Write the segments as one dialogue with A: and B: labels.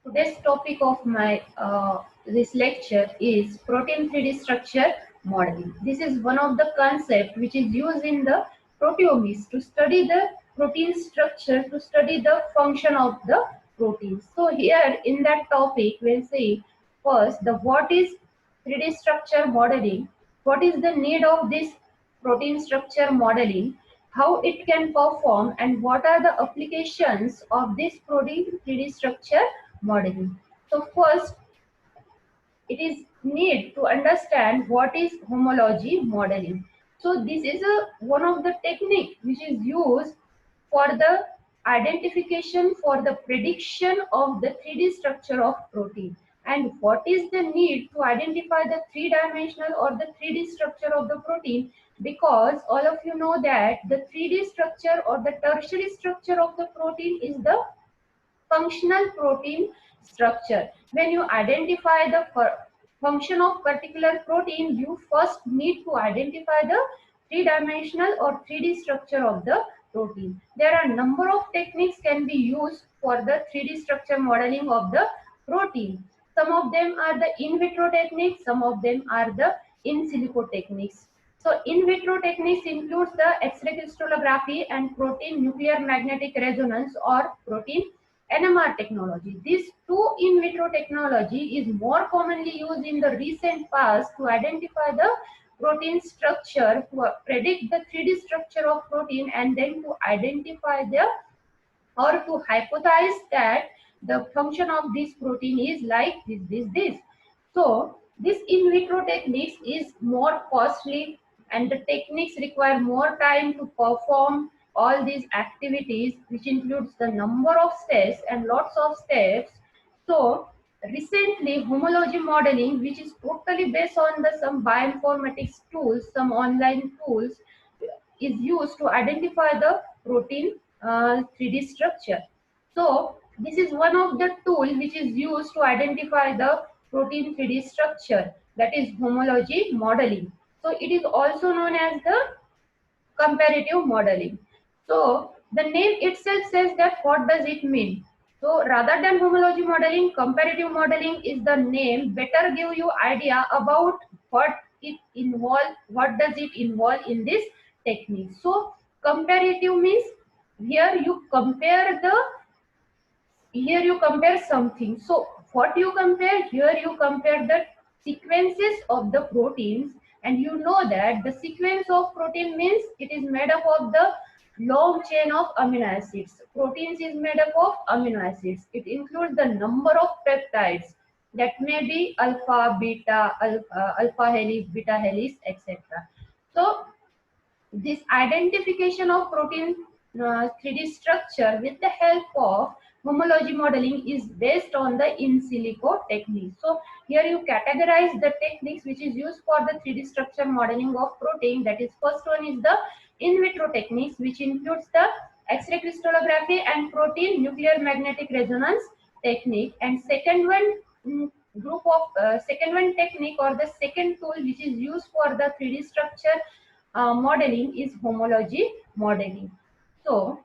A: Today's topic of my this lecture is protein 3D structure modeling. This is one of the concepts which is used in the proteomics to study the protein structure, to study the function of the protein. So here in that topic we'll see first the what is 3D structure modeling, what is the need of this protein structure modeling, how it can perform, and what are the applications of this protein 3D structure modeling. So first, it is need to understand what is homology modeling. So this is one of the technique which is used for the identification, for the prediction of the 3D structure of protein. And what is the need to identify the three-dimensional or the 3D structure of the protein? Because all of you know that the 3D structure or the tertiary structure of the protein is the functional protein structure. When you identify the function of particular protein, you first need to identify the three-dimensional or 3D structure of the protein. There are a number of techniques can be used for the 3D structure modeling of the protein. Some of them are the in vitro techniques, some of them are the in silico techniques. So in vitro techniques includes the X-ray crystallography and protein nuclear magnetic resonance or protein NMR technology. This two in vitro technology is more commonly used in the recent past to identify the protein structure, to predict the 3D structure of protein, and then to identify the or to hypothesize that the function of this protein is like this. So this in vitro techniques is more costly and the techniques require more time to perform all these activities, which includes the number of steps and lots of steps. So recently homology modeling, which is totally based on the some bioinformatics tools, some online tools, is used to identify the protein 3D structure. So this is one of the tool which is used to identify the protein 3D structure, that is homology modeling. So it is also known as the comparative modeling. So the name itself says that what does it mean. So rather than homology modeling, comparative modeling is the name better give you idea about what it involve, what does it involve in this technique. So comparative means here you compare something. So what you compare, here you compare the sequences of the proteins, and you know that the sequence of protein means it is made up of the long chain of amino acids. Proteins is made up of amino acids. It includes the number of peptides that may be alpha, beta, alpha helix, beta helix, etc. So this identification of protein 3D structure with the help of homology modeling is based on the in silico technique. So here you categorize the techniques which is used for the 3D structure modeling of protein. That is, first one is the in vitro techniques, which includes the X-ray crystallography and protein nuclear magnetic resonance technique. And second one second one technique or the second tool which is used for the 3D structure modeling is homology modeling. So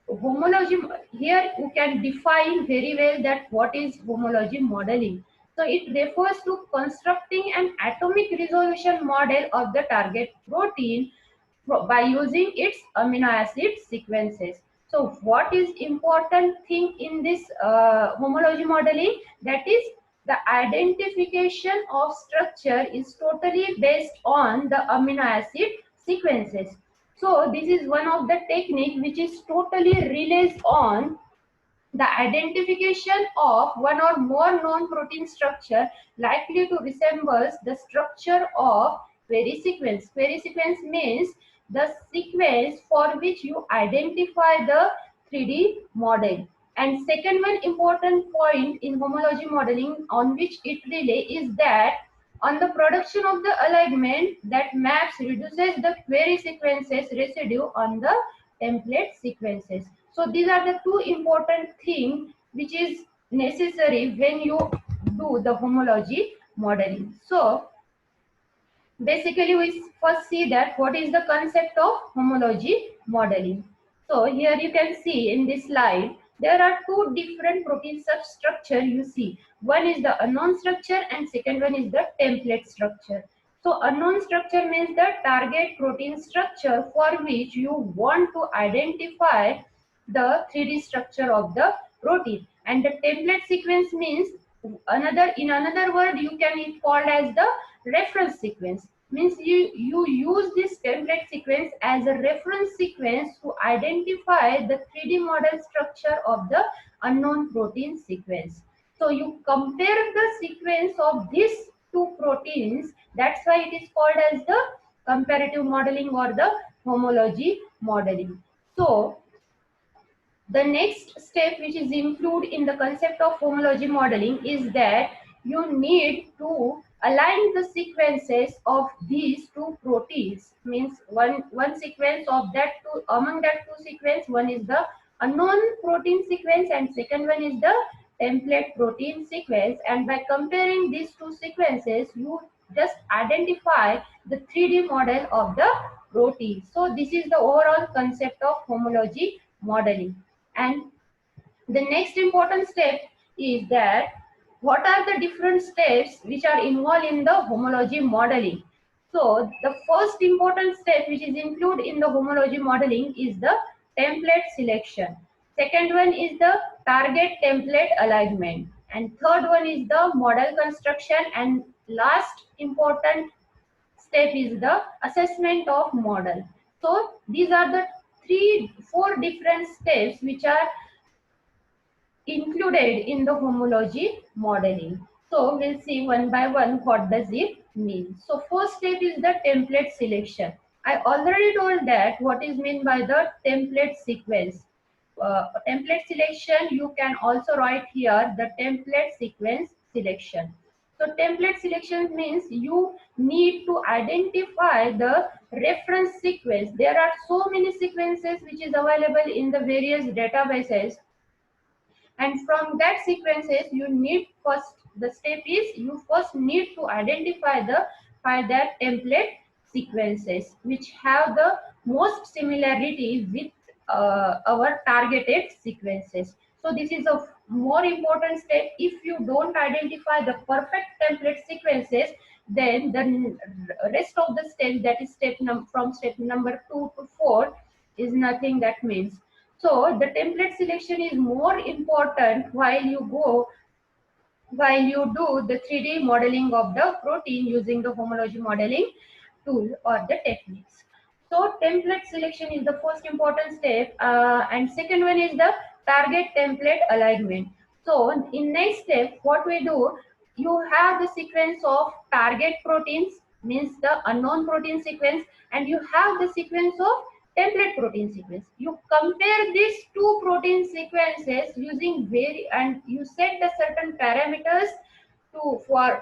A: homology, here you can define very well that what is homology modeling. So it refers to constructing an atomic resolution model of the target protein by using its amino acid sequences. So what is important thing in this homology modeling, that is the identification of structure is totally based on the amino acid sequences. So this is one of the technique which is totally relies on the identification of one or more known protein structure likely to resemble the structure of query sequence. Query sequence means the sequence for which you identify the 3D model. And second one important point in homology modeling on which it relays is that on the production of the alignment that maps reduces the query sequences residue on the template sequences. So these are the two important things which is necessary when you do the homology modeling. So basically we first see that what is the concept of homology modeling. So here you can see in this slide There are two different protein substructure you see. One is the unknown structure and second one is the template structure. So unknown structure means the target protein structure for which you want to identify the 3D structure of the protein. And the template sequence means in another word you can it called as the reference sequence. Means you use this template sequence as a reference sequence to identify the 3D model structure of the unknown protein sequence. So you compare the sequence of these two proteins. That's why it is called as the comparative modeling or the homology modeling. So the next step which is included in the concept of homology modeling is that you need to align the sequences of these two proteins. Means one sequence of that two, among that two sequence, one is the unknown protein sequence and second one is the template protein sequence, and by comparing these two sequences you just identify the 3D model of the protein. So this is the overall concept of homology modeling. And the next important step is that what are the different steps which are involved in the homology modeling. So the first important step which is included in the homology modeling is the template selection. Second one is the target template alignment. And third one is the model construction. And last important step is the assessment of model. So these are the four different steps which are included in the homology modeling. So we'll see one by one what does it mean. So first step is the template selection. I already told that what is meant by the template sequence. Template selection, you can also write here the template sequence selection. So template selection means you need to identify the reference sequence. There are so many sequences which is available in the various databases, and from that sequences you need first, the step is you first need to identify the by that template sequences which have the most similarity with our targeted sequences. So this is a more important step. If you don't identify the perfect template sequences, then the rest of the steps, that is from step number 2 to 4, is nothing. That means, so the template selection is more important while you do the 3D modeling of the protein using the homology modeling tool or the techniques. So template selection is the first important step, and second one is the target template alignment. So in next step, what we do, you have the sequence of target proteins, means the unknown protein sequence, and you have the sequence of template protein sequence. You compare these two protein sequences using and you set the certain parameters to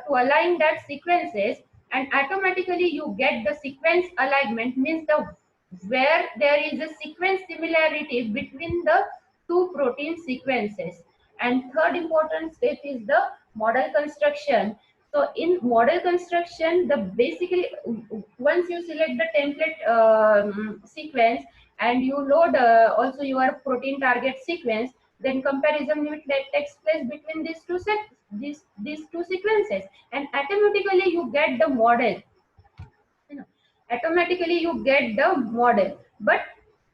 A: align that sequences, and automatically you get the sequence alignment, means the where there is a sequence similarity between the two protein sequences. And third important step is the model construction. So in model construction, the basically once you select the template sequence and you load also your protein target sequence, then comparison will takes place between these two sequences, and automatically you get the model. You know, automatically you get the model. But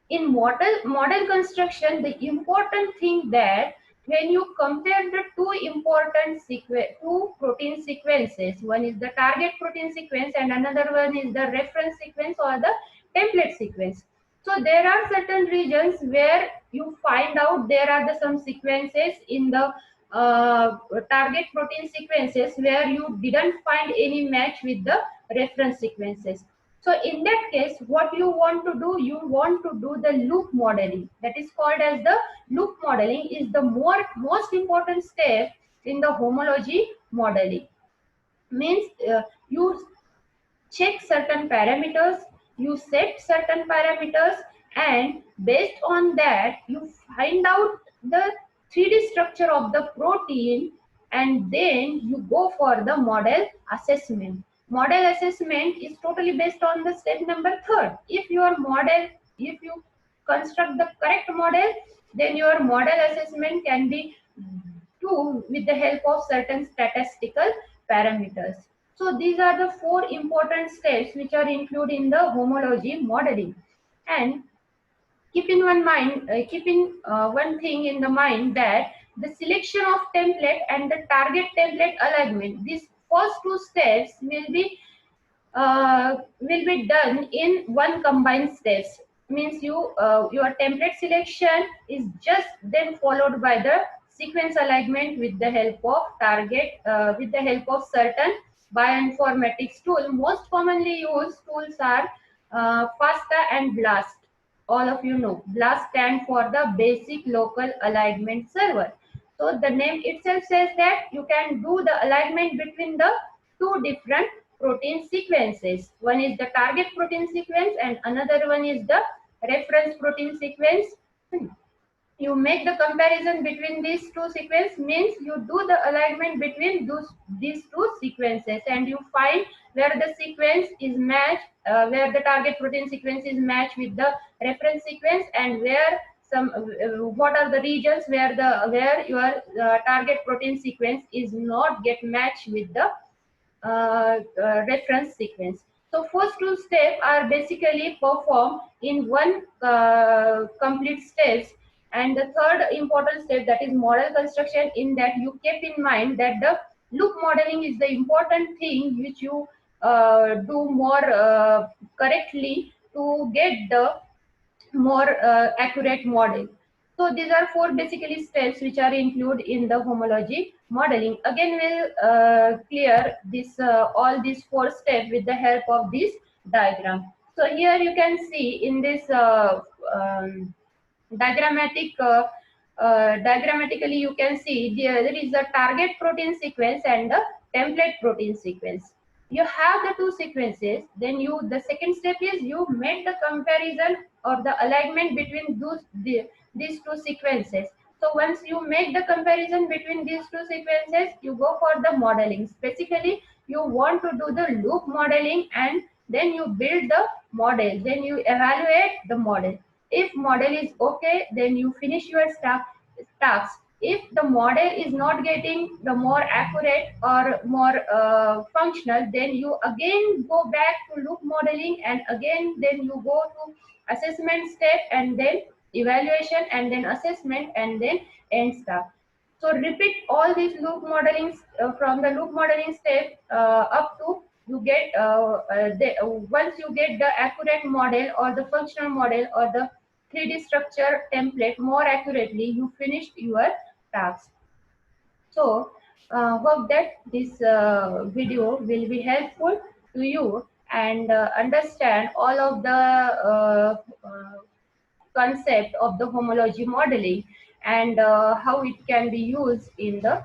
A: in model construction, the important thing that when you compare the two protein sequences, one is the target protein sequence and another one is the reference sequence or the template sequence. So there are certain regions where you find out there are some sequences in the target protein sequences where you didn't find any match with the reference sequences. So in that case, what you want to do, you want to do the loop modeling. That is called as the loop modeling, is the most important step in the homology modeling. Means you check certain parameters, you set certain parameters, and based on that you find out the 3D structure of the protein, and then you go for the model assessment. Model assessment is totally based on the step number third. If you construct the correct model, Then your model assessment can be do with the help of certain statistical parameters. So these are the four important steps which are included in the homology modeling. And keeping one thing in the mind, that the selection of template and the target template alignment, these first two steps will be done in one combined steps. Means your template selection is just then followed by the sequence alignment with the help of with the help of certain bioinformatics tool. Most commonly used tools are FASTA and BLAST. All of you know BLAST stand for the basic local alignment server. So the name itself says that you can do the alignment between the two different protein sequences. One is the target protein sequence and another one is the reference protein sequence. You make the comparison between these two sequences, means you do the alignment between these two sequences, and you find where the sequence is matched, where the target protein sequence is matched with the reference sequence, and where what are the regions where your target protein sequence is not get matched with the reference sequence. So first two steps are basically performed in one complete steps, and the third important step, that is model construction. In that you keep in mind that the loop modeling is the important thing which you do more correctly to get the more accurate model. So these are four basically steps which are included in the homology modeling. Again, we'll clear this all these four steps with the help of this diagram. So here you can see in this diagrammatic diagrammatically you can see there is a target protein sequence and the template protein sequence. You have the two sequences, then the second step is you make the comparison or the alignment between these two sequences. So once you make the comparison between these two sequences, you go for the modeling. Specifically, you want to do the loop modeling, and then you build the model, then you evaluate the model. If model is okay, then you finish your tasks. If the model is not getting the more accurate or more functional, then you again go back to loop modeling, and again then you go to assessment step, and then evaluation, and then assessment, and then end step. So repeat all these loop modeling from the loop modeling step up to you get once you get the accurate model or the functional model or the 3D structure template more accurately, you finished your task. So hope that this video will be helpful to you and understand all of the concept of the homology modeling and how it can be used in the